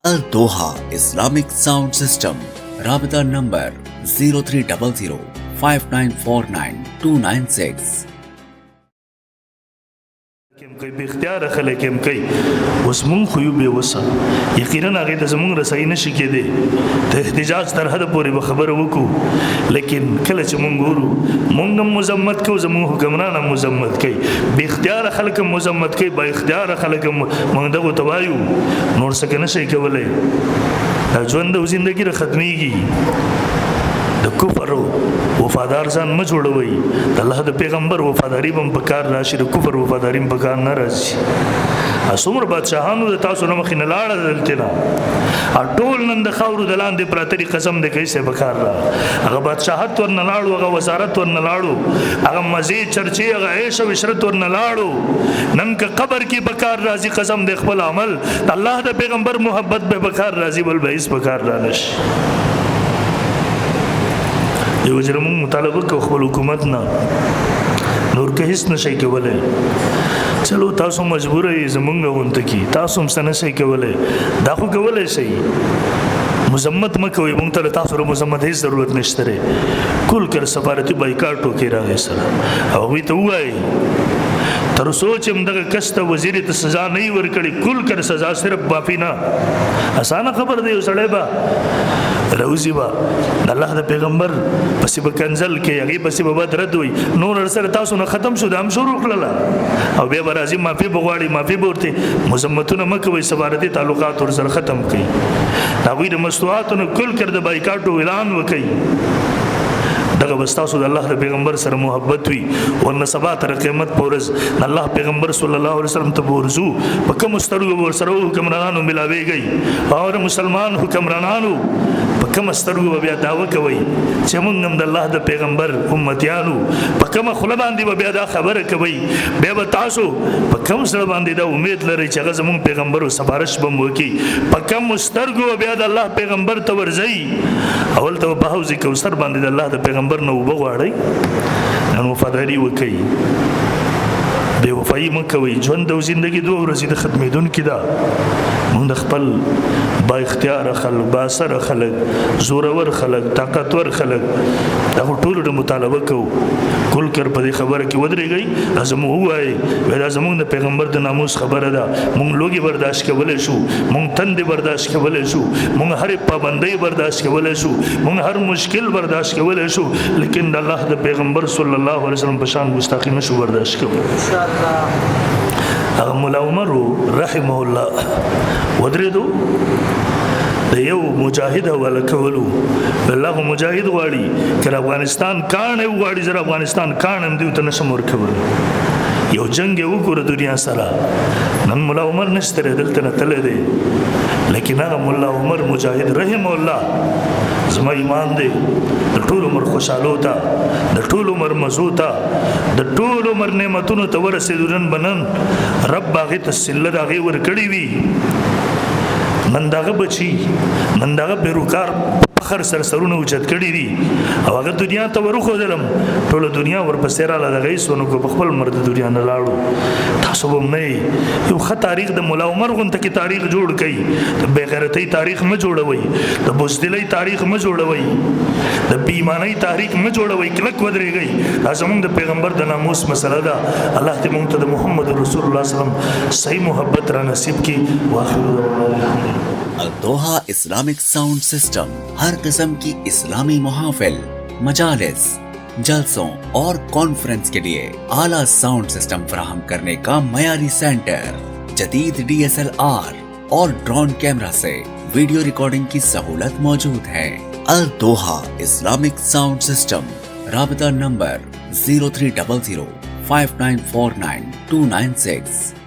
Al Doha Islamic Sound System. Rabita number 0300 5949 296. کم کوي به اختیار خلک هم کوي اوس مونږ خو یو به وسه یقینا هغه د زمونږ رسای نشي کېدی ته احتجاج تر حد پورې به خبره وکړو لیکن کله چې مونږ ګورو مونږ هم مزمت کوو زمونږ حکمران هم مزمت کوي به اختیار خلک هم مزمت کوي با اختیار خلک هم مونږ دغه توایو نور څه نشي کولای ژوند او ژوندۍ را ختميږي د کفر وفادار ځان م جوړوي د الله د پیغمبر وفاداری هم په کار راشي د کفر وفاداری هم په کار نه راځي اسمر بادشاہانو د تاسو نه مخینه لاړه دلته نه ټول نن د خاورو د لاندې پراتري قسم د کیسه بکار را هغه بادشاہت ورن لاړو هغه وزارت ورن لاړو هغه مزید چرچی هغه عيش او عشرت ورن لاړو نن که قبر کې بکار راځي قسم د خپل عمل الله د پیغمبر محبت به بکار راځي بل به هیڅ بکار را نشي یو ځل موږ مطالبه کوو خپل حکومت نه نور که هیڅ نشي کولای چلو تاسو مجبور یې زمونږ غونته کی تاسو هم څه نشي کولای دا خو کولای شي مزمت مکوې مونږ ته تاسو له مزمت هیڅ ضرورت نشته کل کر سفارتي بایکاټ وکړي راغی سره او وی ته وایي تر سوچ هم دغه کسته وزیر ته سزا نه ورکړي کل کر سزا صرف معافي نه اسانه خبر دی وسړی با روزي با الله د پیغمبر پسې به کنزل کې هغه پسې به درد وي نور سره تاسو نه ختم شو د هم شروع کړل او بیا برازي معافي بغواړي معافي ورته مزمتونه مکوي سفارتي تعلقات ور سره ختم کړي دا وی د مستواتونو کل کر د بایکاټو اعلان وکړي دغه واستاسو د الله د پیغمبر سره محبت وي او نه سبا تر قیامت پورز الله پیغمبر صلی الله علیه وسلم ته ورزو په کوم سترګو ور سره حکمرانانو ملاويږي او مسلمان حکمرانانو په کوم سترګو بیا داوا کوي چې موږ هم د الله د پیغمبر امتیانو په کوم خله باندې بیا دا خبره کوي بیا به تاسو په کوم سره باندې دا امید لري چې هغه زموږ پیغمبر او سفارش به وکي په کوم سترګو بیا د الله پیغمبر ته ورځي اول ته په حوض کوثر باندې د الله د پیغمبر نو وبغواړي نن وفاداری وکي بے وفایی مکوي ژوند او ژوندۍ دوه ورځې د ختمېدونکې ده موږ د خپل با اختیار خلک با سره خلک زورور خلک طاقتور خلک دا ټول د مطالبه کوو کل کر په دې خبره کې ودرېږي لازم وایي دا زموږ د پیغمبر د ناموس خبره ده موږ لوګي برداشت کولای شو موږ تند برداشت کولای شو موږ هر پابندۍ برداشت کولای شو موږ هر مشکل برداشت کولای شو لیکن د الله د پیغمبر صلی الله علیه وسلم په شان ګستاخی نشو برداشت کولای ان شاء الله مولا عمر رحمه الله ودریدو د یو مجاهد ولا کولو الله مجاهد غواړي کله افغانستان کان غواړي زره افغانستان کان هم دیو ته نشم ورکول یو جنگ یو ګور دنیا سره نن مولا عمر نشته دلته نه تل دی لیکن هغه مولا عمر مجاهد رحمه الله زما ایمان دی د ټول عمر خوشاله تا د ټول عمر مزوتا د ټول عمر نعمتونو ته ورسېدون بنن رب هغه تسلط هغه ور کړی وی نن داغه بچي نن داغه بیروکار فخر سرسرونه اوچت کړی دي او هغه دنیا ته ورخو دلم ټول دنیا ورپسې را لږی سونو کو خپل مرد دنیا نه لاړو تاسو هم نه یو خ تاریخ د مولا عمر غونته کې تاریخ جوړ کړي د بغیرتی تاریخ م جوړوي د بوزدلۍ تاریخ م جوړوي د بیمانی تاریخ م جوړوي کلک ودرېږي زمونږ د پیغمبر د ناموس مسله ده الله دې مونږ ته د محمد رسول الله صلی الله علیه وسلم صحیح محبت را نصیب کی واخر الدوحہ اسلامک sound system हर किस्म की इस्लामी मुहाफिल मजालिस जलसों और कॉन्फ्रेंस के लिए आला साउंड सिस्टम फराहम करने का मयारी सेंटर जदीद DSLR और ड्रोन कैमरा से वीडियो रिकॉर्डिंग की सहूलत मौजूद है अल दोहा इस्लामिक साउंड सिस्टम राबिता नंबर 0300 5949 296